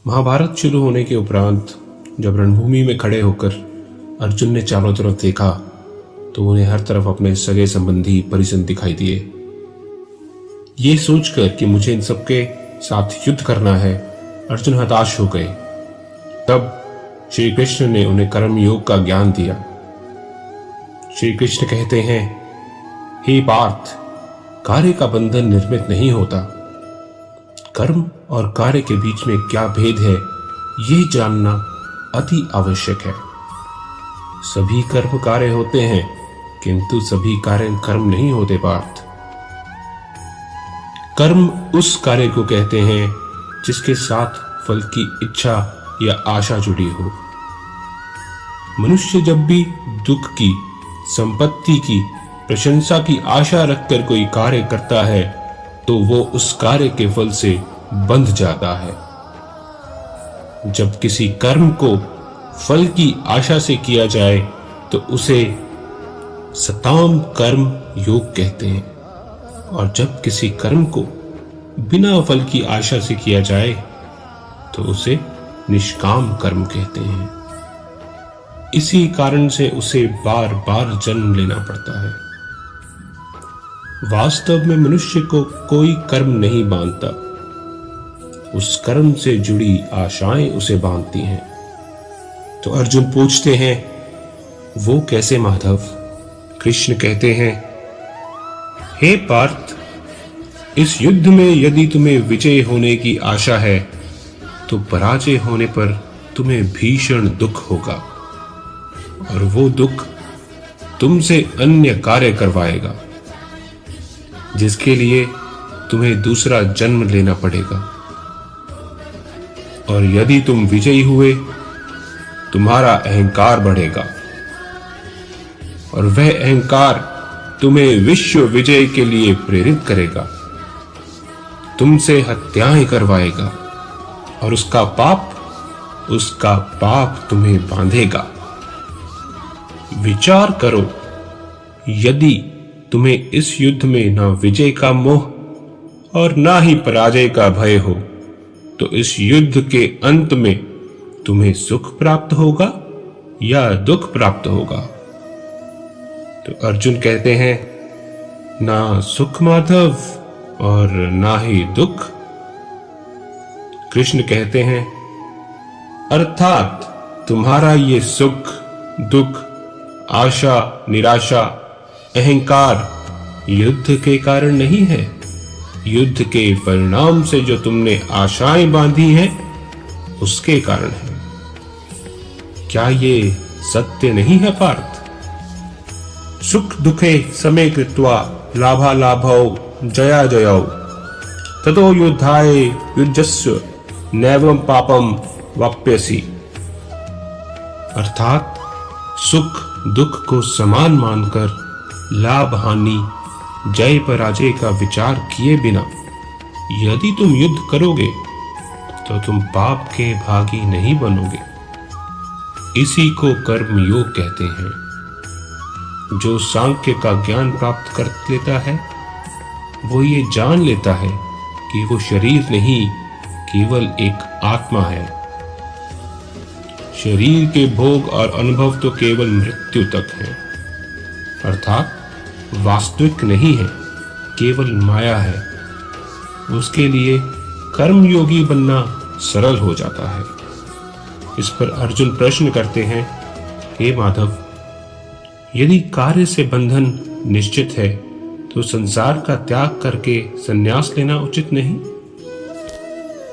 महाभारत शुरू होने के उपरांत जब रणभूमि में खड़े होकर अर्जुन ने चारों तरफ देखा तो उन्हें हर तरफ अपने सगे संबंधी परिजन दिखाई दिए। ये सोचकर कि मुझे इन सबके साथ युद्ध करना है, अर्जुन हताश हो गए। तब श्री कृष्ण ने उन्हें कर्म योग का ज्ञान दिया। श्री कृष्ण कहते हैं, हे पार्थ, कार्य का बंधन निर्मित नहीं होता। कर्म और कार्य के बीच में क्या भेद है, यह जानना अति आवश्यक है। सभी कर्म कार्य होते हैं, किंतु सभी कार्य कर्म नहीं होते पार्थ। कर्म उस कार्य को कहते हैं जिसके साथ फल की इच्छा या आशा जुड़ी हो। मनुष्य जब भी दुख की, संपत्ति की, प्रशंसा की आशा रखकर कोई कार्य करता है तो वो उस कार्य के फल से बंध जाता है। जब किसी कर्म को फल की आशा से किया जाए तो उसे सताम कर्म योग कहते हैं, और जब किसी कर्म को बिना फल की आशा से किया जाए तो उसे निष्काम कर्म कहते हैं। इसी कारण से उसे बार बार जन्म लेना पड़ता है। वास्तव में मनुष्य को कोई कर्म नहीं बांधता, उस कर्म से जुड़ी आशाएं उसे बांधती हैं। तो अर्जुन पूछते हैं, वो कैसे माधव? कृष्ण कहते हैं, हे पार्थ, इस युद्ध में यदि तुम्हें विजय होने की आशा है तो पराजय होने पर तुम्हें भीषण दुख होगा, और वो दुख तुमसे अन्य कार्य करवाएगा जिसके लिए तुम्हें दूसरा जन्म लेना पड़ेगा। और यदि तुम विजयी हुए, तुम्हारा अहंकार बढ़ेगा, और वह अहंकार तुम्हें विश्व विजय के लिए प्रेरित करेगा, तुमसे हत्याएं करवाएगा, और उसका पाप तुम्हें बांधेगा। विचार करो, यदि तुम्हें इस युद्ध में ना विजय का मोह और ना ही पराजय का भय हो तो इस युद्ध के अंत में तुम्हें सुख प्राप्त होगा या दुख प्राप्त होगा? तो अर्जुन कहते हैं, ना सुख माधव और ना ही दुख। कृष्ण कहते हैं, अर्थात तुम्हारा ये सुख, दुख, आशा, निराशा, अहंकार युद्ध के कारण नहीं है। युद्ध के परिणाम से जो तुमने आशाएं बांधी हैं उसके कारण है। क्या ये सत्य नहीं है पार्थ? सुख दुखे समे कृत्वा लाभालाभौ जया जयौ ततो युद्धाय युज्यस्व नैवं पापम वाप्यसि। अर्थात सुख दुख को समान मानकर लाभ हानि, जय पराजय का विचार किए बिना यदि तुम युद्ध करोगे तो तुम पाप के भागी नहीं बनोगे। इसी को कर्म योग कहते हैं। जो सांख्य का ज्ञान प्राप्त कर लेता है वो ये जान लेता है कि वो शरीर नहीं, केवल एक आत्मा है। शरीर के भोग और अनुभव तो केवल मृत्यु तक है, अर्थात वास्तविक नहीं है, केवल माया है। उसके लिए कर्मयोगी बनना सरल हो जाता है। इस पर अर्जुन प्रश्न करते हैं, हे माधव, यदि कार्य से बंधन निश्चित है तो संसार का त्याग करके संन्यास लेना उचित नहीं?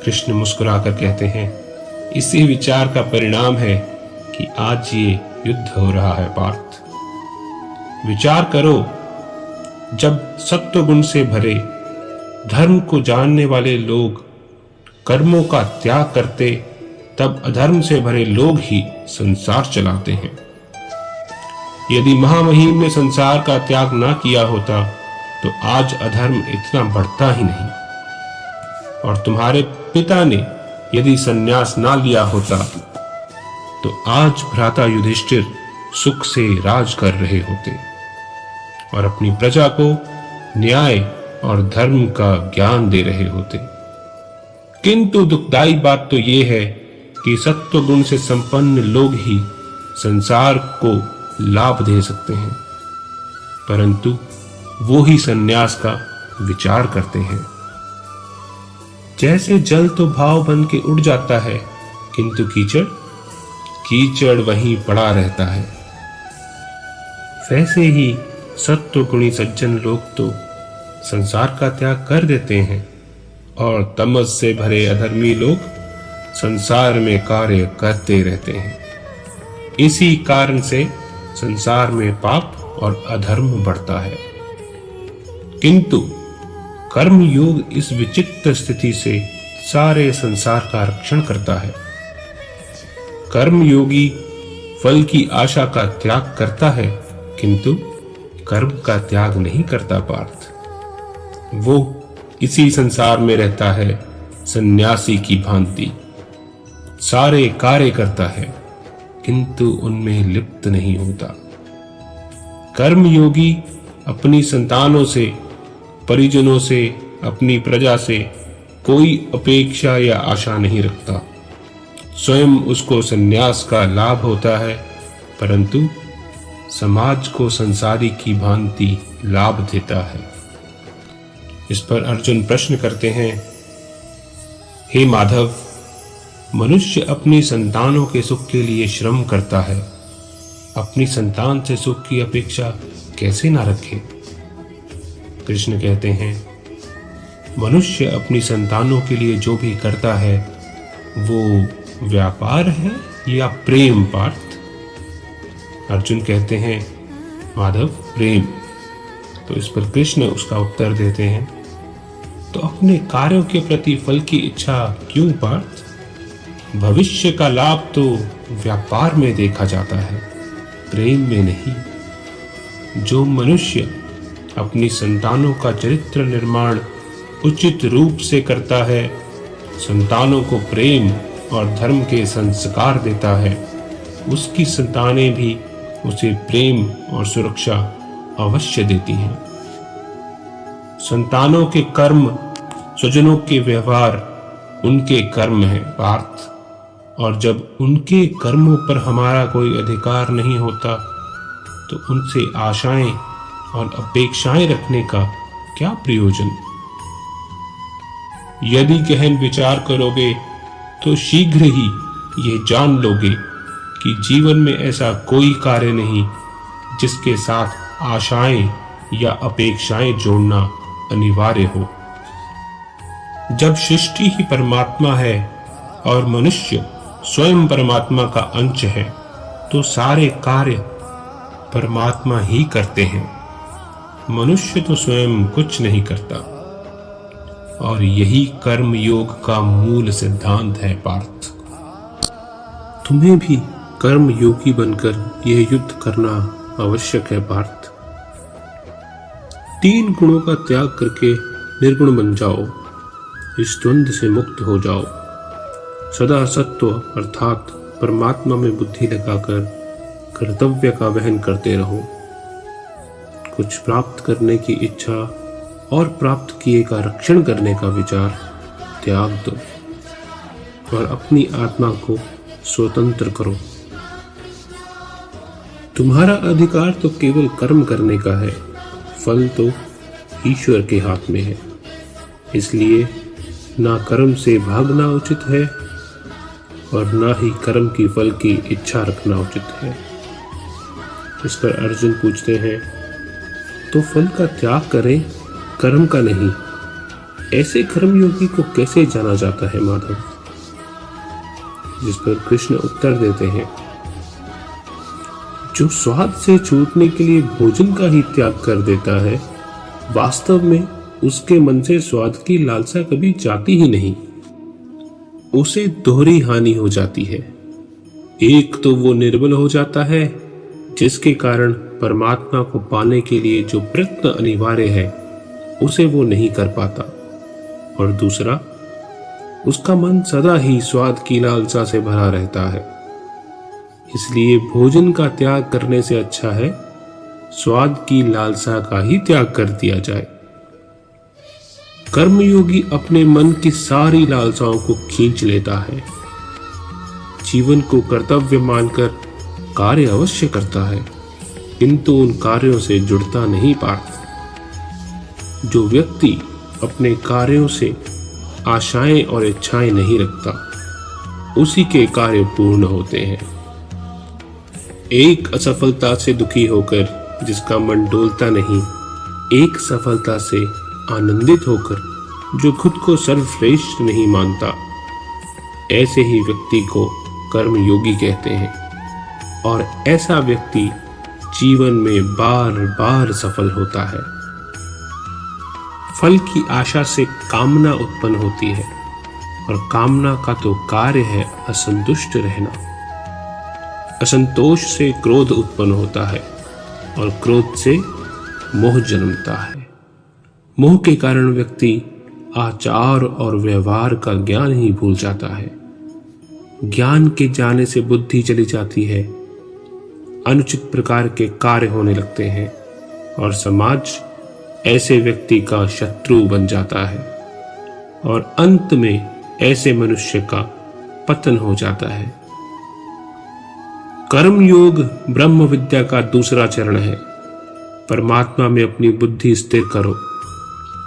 कृष्ण मुस्कुराकर कहते हैं, इसी विचार का परिणाम है कि आज ये युद्ध हो रहा है पार्थ। विचार करो, जब सत्व गुण से भरे धर्म को जानने वाले लोग कर्मों का त्याग करते तब अधर्म से भरे लोग ही संसार चलाते हैं। यदि महामहिम ने संसार का त्याग ना किया होता तो आज अधर्म इतना बढ़ता ही नहीं, और तुम्हारे पिता ने यदि संन्यास ना लिया होता तो आज भ्राता युधिष्ठिर सुख से राज कर रहे होते और अपनी प्रजा को न्याय और धर्म का ज्ञान दे रहे होते। किंतु दुखदाई बात तो ये है कि सत्व गुण से संपन्न लोग ही संसार को लाभ दे सकते हैं, परंतु वो ही संन्यास का विचार करते हैं। जैसे जल तो भाव बन के उड़ जाता है, किंतु कीचड़ वहीं पड़ा रहता है, वैसे ही सत्व गुणी सज्जन लोग तो संसार का त्याग कर देते हैं और तमस से भरे अधर्मी लोग संसार में कार्य करते रहते हैं। इसी कारण से संसार में पाप और अधर्म बढ़ता है। किंतु कर्म योग इस विचित्र स्थिति से सारे संसार का रक्षण करता है। कर्म योगी फल की आशा का त्याग करता है, किंतु कर्म का त्याग नहीं करता पार्थ। वो इसी संसार में रहता है सन्यासी की भांति, सारे कार्य करता है किंतु उनमें लिप्त नहीं होता। कर्म योगी अपनी संतानों से, परिजनों से, अपनी प्रजा से कोई अपेक्षा या आशा नहीं रखता। स्वयं उसको सन्यास का लाभ होता है, परंतु समाज को संसारी की भांति लाभ देता है। इस पर अर्जुन प्रश्न करते हैं, हे माधव, मनुष्य अपनी संतानों के सुख के लिए श्रम करता है, अपनी संतान से सुख की अपेक्षा कैसे ना रखे? कृष्ण कहते हैं, मनुष्य अपनी संतानों के लिए जो भी करता है वो व्यापार है या प्रेम पार्थ? अर्जुन कहते हैं, माधव प्रेम। तो इस पर कृष्ण उसका उत्तर देते हैं, तो अपने कार्यों के प्रति फल की इच्छा क्यों पार्थ? भविष्य का लाभ तो व्यापार में देखा जाता है, प्रेम में नहीं। जो मनुष्य अपनी संतानों का चरित्र निर्माण उचित रूप से करता है, संतानों को प्रेम और धर्म के संस्कार देता है, उसकी संतानें भी उसे प्रेम और सुरक्षा अवश्य देती हैं। संतानों के कर्म, स्वजनों के व्यवहार उनके कर्म है पार्थ, और जब उनके कर्मों पर हमारा कोई अधिकार नहीं होता तो उनसे आशाएं और अपेक्षाएं रखने का क्या प्रयोजन? यदि गहन विचार करोगे तो शीघ्र ही ये जान लोगे कि जीवन में ऐसा कोई कार्य नहीं जिसके साथ आशाएं या अपेक्षाएं जोड़ना अनिवार्य हो। जब सृष्टि ही परमात्मा है और मनुष्य स्वयं परमात्मा का अंश है, तो सारे कार्य परमात्मा ही करते हैं। मनुष्य तो स्वयं कुछ नहीं करता, और यही कर्म योग का मूल सिद्धांत है पार्थ। तुम्हें भी कर्म योगी बनकर यह युद्ध करना आवश्यक है पार्थ। 3 गुणों का त्याग करके निर्गुण बन जाओ, इस द्वंद्व से मुक्त हो जाओ। सदा सत्व अर्थात परमात्मा में बुद्धि लगाकर कर्तव्य का वहन करते रहो। कुछ प्राप्त करने की इच्छा और प्राप्त किए का रक्षण करने का विचार त्याग दो और अपनी आत्मा को स्वतंत्र करो। तुम्हारा अधिकार तो केवल कर्म करने का है, फल तो ईश्वर के हाथ में है। इसलिए ना कर्म से भागना उचित है और ना ही कर्म की फल की इच्छा रखना उचित है। इस पर अर्जुन पूछते हैं, तो फल का त्याग करें, कर्म का नहीं, ऐसे कर्मयोगी को कैसे जाना जाता है माधव? जिस पर कृष्ण उत्तर देते हैं, जो स्वाद से छूटने के लिए भोजन का ही त्याग कर देता है, वास्तव में उसके मन से स्वाद की लालसा कभी जाती ही नहीं। उसे दोहरी हानि हो जाती है। एक तो वो निर्बल हो जाता है, जिसके कारण परमात्मा को पाने के लिए जो प्रयत्न अनिवार्य है उसे वो नहीं कर पाता, और दूसरा उसका मन सदा ही स्वाद की लालसा से भरा रहता है। इसलिए भोजन का त्याग करने से अच्छा है स्वाद की लालसा का ही त्याग कर दिया जाए। कर्मयोगी अपने मन की सारी लालसाओं को खींच लेता है। जीवन को कर्तव्य मानकर कार्य अवश्य करता है, किंतु उन कार्यों से जुड़ता नहीं पाता। जो व्यक्ति अपने कार्यों से आशाएं और इच्छाएं नहीं रखता, उसी के कार्य पूर्ण होते हैं। एक असफलता से दुखी होकर जिसका मन डोलता नहीं, एक सफलता से आनंदित होकर जो खुद को सर्वश्रेष्ठ नहीं मानता, ऐसे ही व्यक्ति को कर्मयोगी कहते हैं। और ऐसा व्यक्ति जीवन में बार बार सफल होता है। फल की आशा से कामना उत्पन्न होती है, और कामना का तो कार्य है असंतुष्ट रहना। असंतोष से क्रोध उत्पन्न होता है, और क्रोध से मोह जन्मता है। मोह के कारण व्यक्ति आचार और व्यवहार का ज्ञान ही भूल जाता है। ज्ञान के जाने से बुद्धि चली जाती है, अनुचित प्रकार के कार्य होने लगते हैं, और समाज ऐसे व्यक्ति का शत्रु बन जाता है, और अंत में ऐसे मनुष्य का पतन हो जाता है। कर्मयोग ब्रह्म विद्या का दूसरा चरण है। परमात्मा में अपनी बुद्धि स्थिर करो,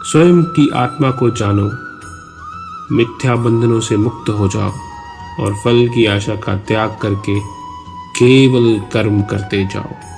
स्वयं की आत्मा को जानो, मिथ्या बंधनों से मुक्त हो जाओ, और फल की आशा का त्याग करके केवल कर्म करते जाओ।